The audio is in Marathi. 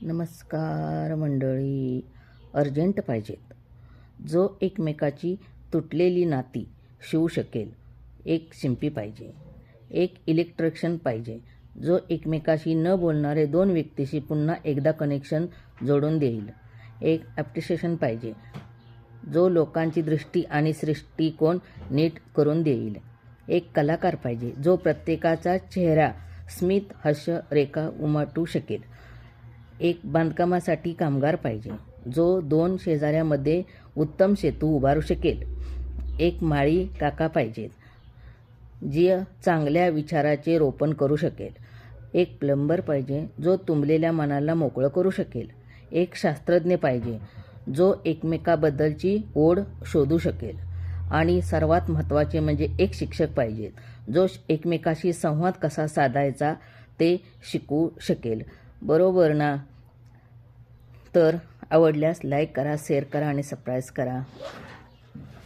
नमस्कार मंडळी. अर्जंट पाहिजेत. जो एकमेकाची तुटलेली नाती शिवू शकेल. एक शिंपी पाहिजे. एक इलेक्ट्रिशियन पाहिजे जो एकमेकाशी न बोलणारे दोन व्यक्तीशी पुन्हा एकदा कनेक्शन जोडून देईल. एक ॲप्रिशिएशन पाहिजे जो लोकांची दृष्टी आणि सृष्टिकोन नीट करून देईल. एक कलाकार पाहिजे जो प्रत्येकाचा चेहरा स्मित हास्य रेखा उमटवू शकेल. एक बांधकामासाठी कामगार पाहिजे जो दोन शेजाऱ्यामध्ये उत्तम सेतू उभारू शकेल. एक माळी काका पाहिजेत जे चांगल्या विचाराचे रोपण करू शकेल. एक प्लंबर पाहिजे जो तुंबलेल्या मनाला मोकळं करू शकेल. एक शास्त्रज्ञ पाहिजे जो एकमेकाबद्दलची ओढ शोधू शकेल. आणि सर्वात महत्त्वाचे म्हणजे एक शिक्षक पाहिजेत जो एकमेकाशी संवाद कसा साधायचा ते शिकवू शकेल. बरोबर ना? तर आवडल्यास लाईक करा, शेअर करा आणि सबस्क्राईब करा.